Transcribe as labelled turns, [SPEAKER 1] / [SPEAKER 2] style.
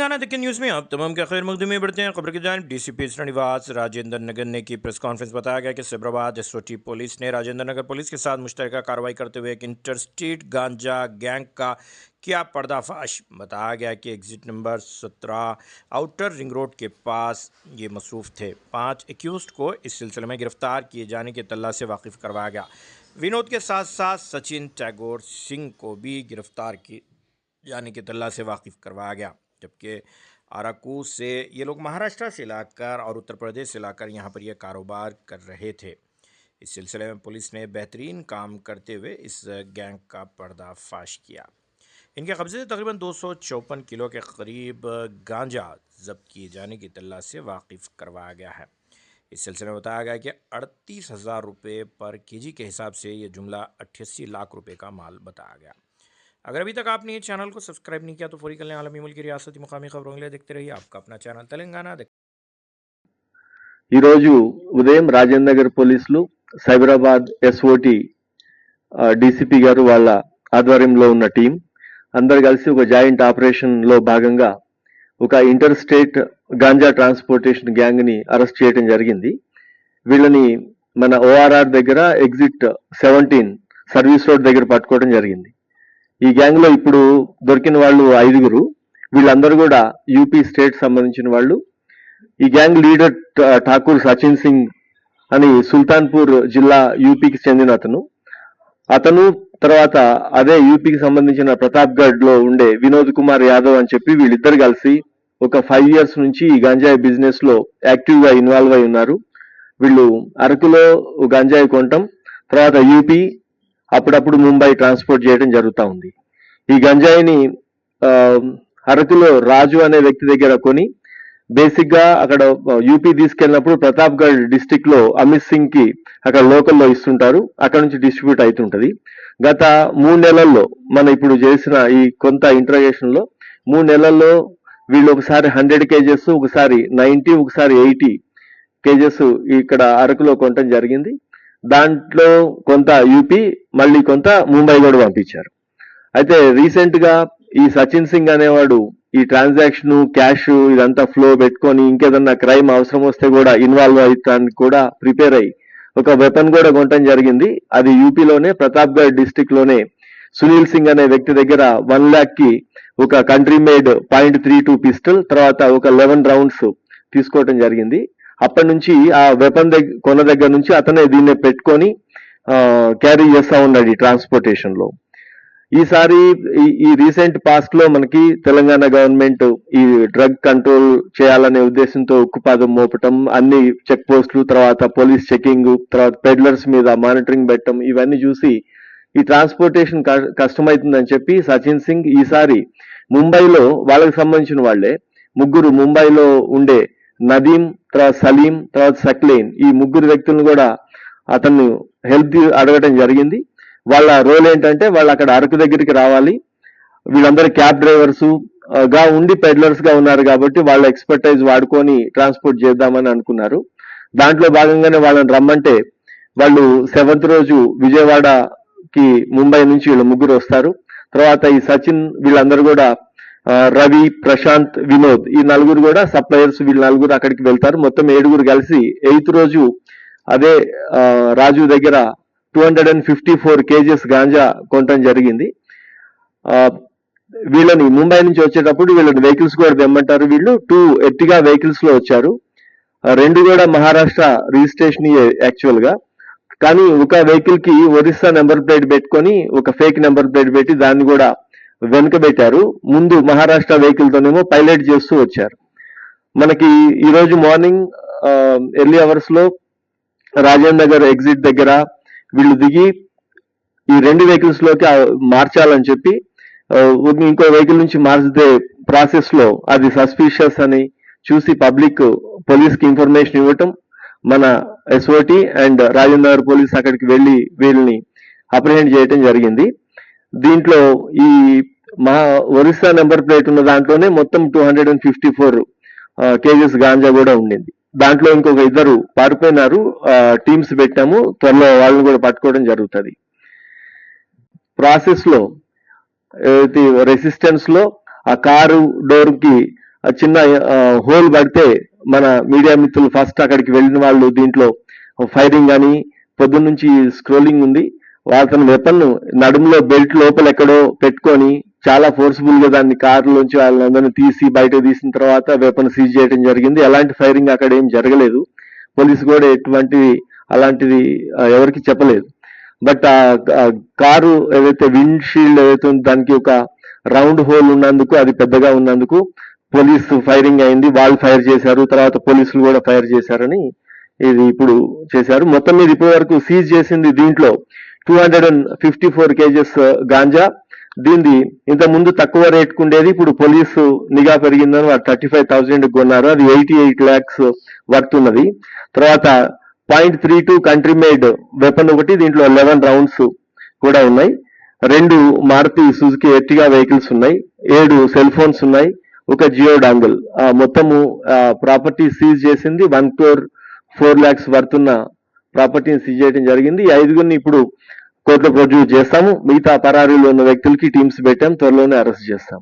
[SPEAKER 1] तेलंगाना दिक्कत न्यूज़ में आप तमाम क्या खैर मकदमे बढ़ते हैं। खबर की जानिब डीसीपी श्रीनिवास राजेंद्र नगर ने की प्रेस कॉन्फ्रेंस बताया गया कि सिब्राबाद एसओटी पुलिस ने राजेंद्र नगर पुलिस के साथ मुश्तरका कार्रवाई करते हुए एक इंटरस्टेट गांजा गैंग का किया पर्दाफाश। बताया गया कि exit number 17 outer ring road के पास ये मसरूफ़ थे। 5 एक्यूज्ड को इस सिलसिले में गिरफ्तार किए जाने के तल्ला से वाकिफ़ करवाया गया। विनोद के साथ साथ सचिन टैगोर सिंह को भी गिरफ्तार किए जाने के तल्ला से वाकिफ़ करवाया गया, जबकि अराकू से ये लोग महाराष्ट्र से लाकर और उत्तर प्रदेश से लाकर यहाँ पर यह कारोबार कर रहे थे। इस सिलसिले में पुलिस ने बेहतरीन काम करते हुए इस गैंग का पर्दाफाश किया। इनके कब्जे से तकरीबन 254 किलो के करीब गांजा जब्त किए जाने की तल्ला से वाकिफ़ करवाया गया है। इस सिलसिले में बताया गया कि 38,000 रुपये पर केजी के हिसाब से ये जुमला 88 लाख रुपये का माल बताया गया। अगर अभी तक आपने ये चैनल को सब्सक्राइब नहीं किया तो फौरी कर लें। आलमी मुल्क की रियासती मुकामी खबरों के लिए देखते रहिए आपका अपना ఛానల్ తెలంగాణ।
[SPEAKER 2] ఈరోజు ఉదయం రాజేంద్ర నగర్ పోలీసులు సైబరాబాద్ ఎస్ఓటి డీసీపీ గారు వాళ్ళ ఆధ్వర్యంలో ఉన్న టీం అందరు కలిసి ఒక జాయింట్ ఆపరేషన్ లో భాగంగా ఒక inter state ganja transportation gang ని అరెస్ట్ చేయడం జరిగింది. వీళ్ళని మన ఓఆర్ఆర్ దగ్గర ఎగ్జిట్ 17 సర్వీస్ రోడ్ దగ్గర పట్టుకోవడం జరిగింది. ఈ గ్యాంగ్ లో ఇప్పుడు దొరికిన వాళ్ళు 5గురు. వీళ్ళందరూ కూడా యూపీ స్టేట్ సంబంధించిన వాళ్ళు. ఈ గ్యాంగ్ లీడర్ ఠాకూర్ సచిన్ సింగ్ అని సుల్తాన్పూర్ జిల్లా యూపీకి చెందిన అతను తర్వాత అదే యూపీకి సంబంధించిన ప్రతాప్గఢ్ లో ఉండే వినోద్ కుమార్ యాదవ్ అని చెప్పి వీళ్ళిద్దరు కలిసి ఒక 5 years నుంచి ఈ గంజాయి బిజినెస్ లో యాక్టివ్ గా ఇన్వాల్వ్ అయి ఉన్నారు. వీళ్ళు అరకులో గంజాయి కొనటం, తర్వాత యూపీ, అప్పుడప్పుడు ముంబై ట్రాన్స్పోర్ట్ చేయడం జరుగుతూ ఉంది. ఈ గంజాయిని అరకులో రాజు అనే వ్యక్తి దగ్గర కొని బేసిక్ గా అక్కడ యూపీ తీసుకెళ్ళినప్పుడు ప్రతాప్గఢ్ డిస్టిక్ లో అమిత్ సింగ్ కి అక్కడ లోకల్లో ఇస్తుంటారు. అక్కడ నుంచి డిస్ట్రిబ్యూట్ అవుతుంటది. గత 3 నెలల్లో మన ఇప్పుడు చేసిన ఈ కొంత ఇంట్రాగేషన్ లో 3 నెలల్లో వీళ్ళు ఒకసారి 100 kgs, ఒకసారి 90, ఒకసారి 80 kgs ఇక్కడ అరకులో కొనటం జరిగింది. దాంట్లో కొంత యూపీ, మళ్ళీ కొంత ముంబై కూడా పంపించారు. అయితే రీసెంట్ గా ఈ సచిన్ సింగ్ అనేవాడు ఈ ట్రాన్సాక్షన్ క్యాష్ ఇదంతా ఫ్లో పెట్టుకొని ఇంకేదన్నా క్రైమ్ అవసరం వస్తే కూడా ఇన్వాల్వ్ అయ్యడానికి కూడా ప్రిపేర్ అయ్యి ఒక వెపన్ కూడా కొనటం జరిగింది. అది యూపీలోనే ప్రతాప్గఢ్ డిస్టిక్ లోనే సునీల్ సింగ్ అనే వ్యక్తి దగ్గర 1 lakh కి ఒక కంట్రీ మేడ్ .32 పిస్టల్, తర్వాత ఒక 11 rounds తీసుకోవటం జరిగింది. అప్పటి నుంచి ఆ వెపన్ కొన్న దగ్గర నుంచి అతనే దీన్ని పెట్టుకొని క్యారీ చేస్తా ఉన్నాడు ఈ ట్రాన్స్పోర్టేషన్ లో. ఈసారి ఈ రీసెంట్ పాస్ట్ లో మనకి తెలంగాణ గవర్నమెంట్ ఈ డ్రగ్ కంట్రోల్ చేయాలనే ఉద్దేశంతో ఉక్కుపాదం మోపటం, అన్ని చెక్ పోస్టులు, తర్వాత పోలీస్ చెకింగ్, తర్వాత పెడ్లర్స్ మీద మానిటరింగ్ పెట్టడం, ఇవన్నీ చూసి ఈ ట్రాన్స్పోర్టేషన్ కష్టమవుతుందని చెప్పి సచిన్ సింగ్ ఈసారి ముంబైలో వాళ్ళకి సంబంధించిన వాళ్లే 3 ముంబైలో ఉండే నదీం, తర్వాత సలీం, తర్వాత సక్లేన్, ఈ 3 వ్యక్తులను కూడా అతన్ని హెల్ప్ అడగటం జరిగింది. వాళ్ళ రోల్ ఏంటంటే వాళ్ళు అక్కడ అరకు దగ్గరికి రావాలి, వీళ్ళందరూ క్యాబ్ డ్రైవర్స్ గా ఉండి పెడ్లర్స్ గా ఉన్నారు కాబట్టి వాళ్ళ ఎక్స్పర్టైజ్ వాడుకొని ట్రాన్స్పోర్ట్ చేద్దామని అనుకున్నారు. దాంట్లో భాగంగానే వాళ్ళని రమ్మంటే వాళ్ళు 7th రోజు విజయవాడకి ముంబై నుంచి వీళ్ళు 3 వస్తారు. తర్వాత ఈ సచిన్, వీళ్ళందరూ కూడా రవి, ప్రశాంత్, వినోద్, ఈ 4 కూడా సప్లయర్స్, వీళ్ళు 4 అక్కడికి వెళ్తారు. మొత్తం 7 కలిసి 8th రోజు అదే రాజు దగ్గర 254 kgs గాంజా కొనటం జరిగింది. వీళ్ళని ముంబై నుంచి వచ్చేటప్పుడు వీళ్ళని వెహికల్స్ కూడా తెమ్మంటారు. వీళ్ళు 2 ఎర్టిగా వెహికల్స్ లో వచ్చారు. 2 కూడా మహారాష్ట్ర రిజిస్ట్రేషన్ యాక్చువల్ గా, కానీ ఒక వెహికల్ కి ఒరిస్సా నెంబర్ ప్లేట్ పెట్టుకొని ఒక ఫేక్ నెంబర్ ప్లేట్ పెట్టి దాన్ని కూడా వెనుక పెట్టారు. ముందు మహారాష్ట్ర వెహికల్ తోనేమో పైలట్ చేస్తూ వచ్చారు. మనకి ఈ రోజు మార్నింగ్ ఎర్లీ అవర్స్ లో రాజేంద్ర నగర్ ఎగ్జిట్ దగ్గర వీళ్ళు దిగి ఈ 2 వెహికల్స్ లోకి మార్చాలని చెప్పి ఇంకో వెహికల్ నుంచి మార్చితే ప్రాసెస్ లో అది సస్పిషియస్ అని చూసి పబ్లిక్ పోలీస్ కి ఇన్ఫర్మేషన్ ఇవ్వటం, మన SOT and Rajendra Nagar police అక్కడికి వెళ్లి వీళ్ళని అప్రహెండ్ చేయటం జరిగింది. దీంట్లో ఈ ఒరిస్సా నెంబర్ ప్లేట్ ఉన్న దాంట్లోనే మొత్తం 254 kgs గాంజా కూడా ఉండింది. దాంట్లో ఇంకొక 2 పారిపోయినారు. టీమ్స్ పెట్టాము, త్వరలో వాళ్ళని కూడా పట్టుకోవడం జరుగుతుంది. ప్రాసెస్ లో రెసిస్టెన్స్ లో ఆ కారు డోర్ కి చిన్న హోల్ పడితే మన మీడియా మిత్రులు ఫస్ట్ అక్కడికి వెళ్ళిన వాళ్ళు దీంట్లో ఫైరింగ్ అని పొద్దున్న నుంచి స్క్రోలింగ్ ఉంది. అతను వెపన్ నడుములో బెల్ట్ లోపల ఎక్కడో పెట్టుకొని చాలా ఫోర్స్ఫుల్ గా దాన్ని కారులోంచి వాళ్ళందరినీ తీసి బయట తీసిన తర్వాత వెపన్ సీజ్ చేయడం జరిగింది. ఎలాంటి ఫైరింగ్ అక్కడ ఏం జరగలేదు. పోలీసు కూడా అలాంటిది ఎవరికి చెప్పలేదు. బట్ ఆ కారు ఏదైతే విండ్ షీల్డ్ ఏదైతే ఉందో దానికి ఒక రౌండ్ హోల్ ఉన్నందుకు, అది పెద్దగా ఉన్నందుకు పోలీసు ఫైరింగ్ అయింది. వాళ్ళు ఫైర్ చేశారు, తర్వాత పోలీసులు కూడా ఫైర్ చేశారని ఇది ఇప్పుడు చేశారు. మొత్తం మీద ఇప్పటి వరకు సీజ్ చేసింది దీంట్లో 254 కేజెస్ గాంజా. దీన్ని ఇంత ముందు తక్కువ రేట్ కుండేది, ఇప్పుడు పోలీసు నిఘా పెరిగిందని 35,000 కొన్నారు. అది 88 lakhs వర్త్ ఉన్నది. తర్వాత 0.32 కంట్రీ మేడ్ వెపన్ ఒకటి, దీంట్లో 11 రౌండ్స్ కూడా ఉన్నాయి. 2 మారుతి సుజుకి ఎర్టిగా వెహికల్స్ ఉన్నాయి. 7 సెల్ ఫోన్స్ ఉన్నాయి. ఒక జియో డాంగిల్. మొత్తము ప్రాపర్టీ సీజ్ చేసింది 1,04 lakhs వర్త్ ఉన్న ప్రాపర్టీని సీజ్ చేయడం జరిగింది. ఈ 5గురిని ఇప్పుడు కోర్టులో ప్రొడ్యూస్ చేస్తాము. మిగతా పరారీలో ఉన్న వ్యక్తులకి టీమ్స్ పెట్టాం, త్వరలోనే అరెస్ట్ చేస్తాం.